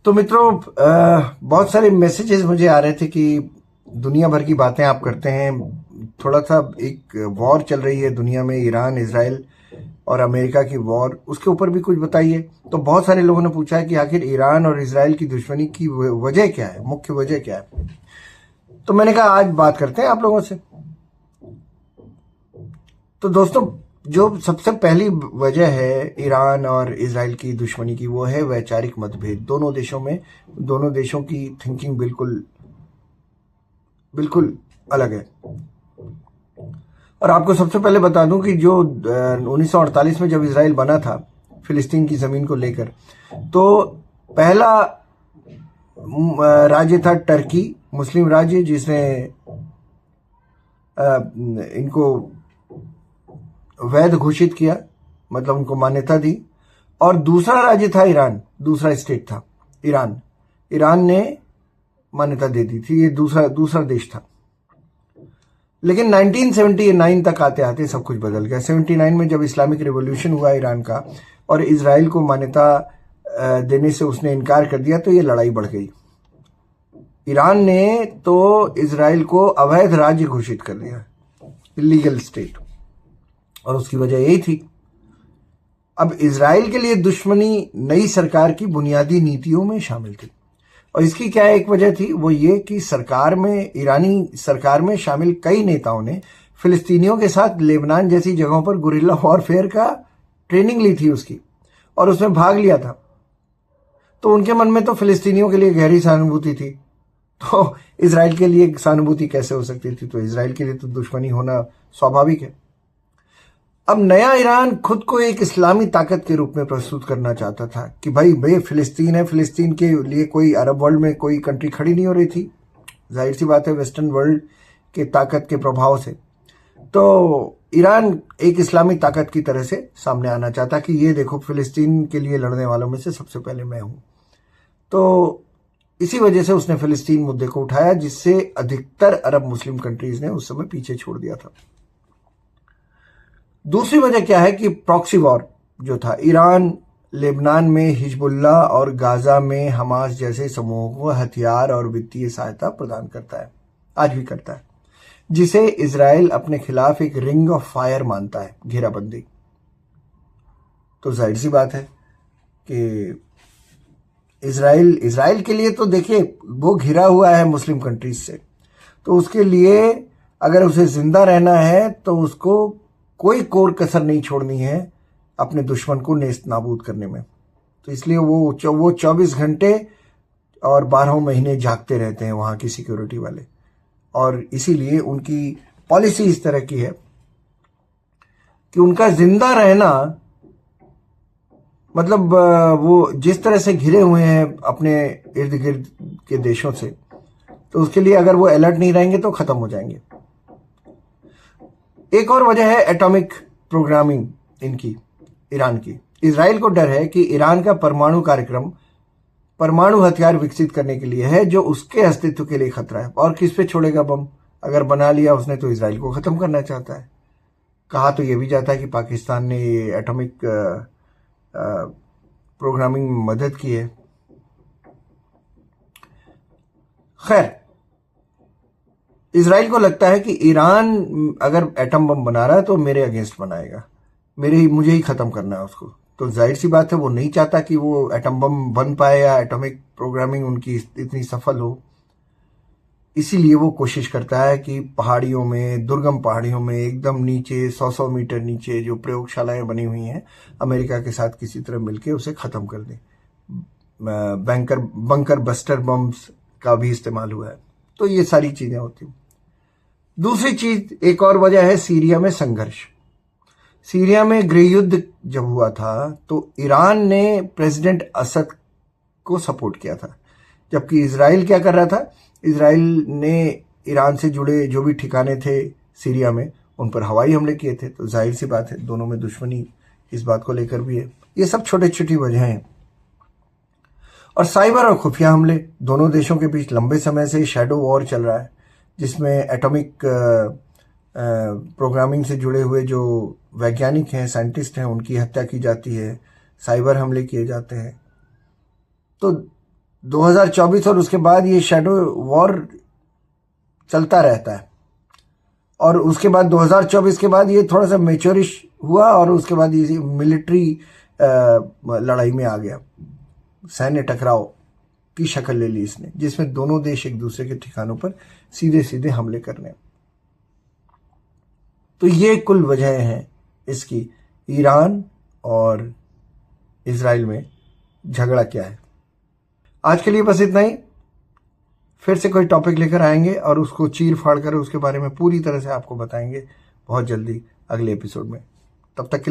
तो मित्रों, बहुत सारे मैसेजेस मुझे आ रहे थे कि दुनिया भर की बातें आप करते हैं। थोड़ा सा एक वॉर चल रही है दुनिया में, ईरान इजराइल और अमेरिका की वॉर, उसके ऊपर भी कुछ बताइए। तो बहुत सारे लोगों ने पूछा है कि आखिर ईरान और इजराइल की दुश्मनी की वजह क्या है, मुख्य वजह क्या है। तो मैंने कहा आज बात करते हैं आप लोगों से। तो दोस्तों, जो सबसे पहली वजह है ईरान और इजराइल की दुश्मनी की, वो है वैचारिक मतभेद दोनों देशों में। दोनों देशों की थिंकिंग बिल्कुल बिल्कुल अलग है। और आपको सबसे पहले बता दूं कि जो 1948 में जब इसराइल बना था फिलिस्तीन की जमीन को लेकर, तो पहला राज्य था टर्की, मुस्लिम राज्य, जिसने इनको वैध घोषित किया, मतलब उनको मान्यता दी। और दूसरा राज्य था ईरान, दूसरा स्टेट था ईरान। ईरान ने मान्यता दे दी थी, ये दूसरा देश था। लेकिन 1979 तक आते आते सब कुछ बदल गया। 79 में जब इस्लामिक रिवॉल्यूशन हुआ ईरान का और इजराइल को मान्यता देने से उसने इनकार कर दिया, तो ये लड़ाई बढ़ गई। ईरान ने तो इजराइल को अवैध राज्य घोषित कर दिया, इलीगल स्टेट, और उसकी वजह यही थी। अब इजराइल के लिए दुश्मनी नई सरकार की बुनियादी नीतियों में शामिल थी। और इसकी क्या एक वजह थी, वो ये कि सरकार में, ईरानी सरकार में शामिल कई नेताओं ने फिलिस्तीनियों के साथ लेबनान जैसी जगहों पर गुरिल्ला वॉरफेयर का ट्रेनिंग ली थी उसकी, और उसमें भाग लिया था। तो उनके मन में तो फिलिस्तीनियों के लिए गहरी सहानुभूति थी, तो इजराइल के लिए सहानुभूति कैसे हो सकती थी। तो इजराइल के लिए तो दुश्मनी होना स्वाभाविक है। अब नया ईरान खुद को एक इस्लामी ताकत के रूप में प्रस्तुत करना चाहता था कि भाई फिलिस्तीन है, फिलिस्तीन के लिए कोई अरब वर्ल्ड में कोई कंट्री खड़ी नहीं हो रही थी, जाहिर सी बात है, वेस्टर्न वर्ल्ड के ताकत के प्रभाव से। तो ईरान एक इस्लामी ताकत की तरह से सामने आना चाहता कि ये देखो, फिलिस्तीन के लिए लड़ने वालों में से सबसे पहले मैं हूं। तो इसी वजह से उसने फिलिस्तीन मुद्दे को उठाया, जिससे अधिकतर अरब मुस्लिम कंट्रीज ने उस समय पीछे छोड़ दिया था। दूसरी वजह क्या है कि प्रॉक्सी वॉर जो था, ईरान लेबनान में हिजबुल्लाह और गाजा में हमास जैसे समूहों को हथियार और वित्तीय सहायता प्रदान करता है, आज भी करता है, जिसे इजराइल अपने खिलाफ एक रिंग ऑफ फायर मानता है, घेराबंदी। तो जाहिर सी बात है कि इजराइल के लिए तो देखिए, वो घिरा हुआ है मुस्लिम कंट्रीज से, तो उसके लिए अगर उसे जिंदा रहना है तो उसको कोई कोर कसर नहीं छोड़नी है अपने दुश्मन को नेस्त नाबूद करने में। तो इसलिए वो 24 घंटे और 12 महीने जागते रहते हैं वहां की सिक्योरिटी वाले। और इसीलिए उनकी पॉलिसी इस तरह की है कि उनका जिंदा रहना, मतलब वो जिस तरह से घिरे हुए हैं अपने इर्द गिर्द के देशों से, तो उसके लिए अगर वो अलर्ट नहीं रहेंगे तो खत्म हो जाएंगे। एक और वजह है एटॉमिक प्रोग्रामिंग इनकी, ईरान की। इजराइल को डर है कि ईरान का परमाणु कार्यक्रम परमाणु हथियार विकसित करने के लिए है, जो उसके अस्तित्व के लिए खतरा है। और किस पे छोड़ेगा बम? अगर बना लिया उसने तो इजराइल को खत्म करना चाहता है। कहा तो यह भी जाता है कि पाकिस्तान ने एटॉमिक प्रोग्रामिंग में मदद की है। खैर, इजराइल को लगता है कि ईरान अगर एटम बम बना रहा है तो मेरे अगेंस्ट बनाएगा, मुझे ही खत्म करना है उसको। तो जाहिर सी बात है, वो नहीं चाहता कि वो एटम बम बन पाए या एटॉमिक प्रोग्रामिंग उनकी इतनी सफल हो। इसीलिए वो कोशिश करता है कि पहाड़ियों में, दुर्गम पहाड़ियों में, एकदम नीचे 100 मीटर नीचे जो प्रयोगशालाएं बनी हुई हैं, अमेरिका के साथ किसी तरह मिलकर उसे खत्म कर दे। बंकर बस्टर बम्स का भी इस्तेमाल हुआ है। तो ये सारी चीजें होती। दूसरी चीज, एक और वजह है सीरिया में संघर्ष। सीरिया में गृह युद्ध जब हुआ था तो ईरान ने प्रेसिडेंट असद को सपोर्ट किया था, जबकि इजराइल क्या कर रहा था? इजराइल ने ईरान से जुड़े जो भी ठिकाने थे सीरिया में, उन पर हवाई हमले किए थे। तो जाहिर सी बात है, दोनों में दुश्मनी इस बात को लेकर भी है। ये सब छोटी छोटी वजह हैं। और साइबर और खुफिया हमले, दोनों देशों के बीच लंबे समय से शैडो वॉर चल रहा है, जिसमें एटॉमिक प्रोग्रामिंग से जुड़े हुए जो वैज्ञानिक हैं, साइंटिस्ट हैं, उनकी हत्या की जाती है, साइबर हमले किए जाते हैं। तो 2024 और उसके बाद ये शैडो वॉर चलता रहता है। और उसके बाद 2024 के बाद ये थोड़ा सा मेच्योरिश हुआ और उसके बाद ये मिलिट्री लड़ाई में आ गया, सैन्य टकराव की शक्ल ले ली इसने, जिसमें दोनों देश एक दूसरे के ठिकानों पर सीधे सीधे हमले करने। तो ये कुल वजह हैं इसकी, ईरान और इजराइल में झगड़ा क्या है। आज के लिए बस इतना ही। फिर से कोई टॉपिक लेकर आएंगे और उसको चीर फाड़ कर उसके बारे में पूरी तरह से आपको बताएंगे बहुत जल्दी अगले एपिसोड में। तब तक के लिए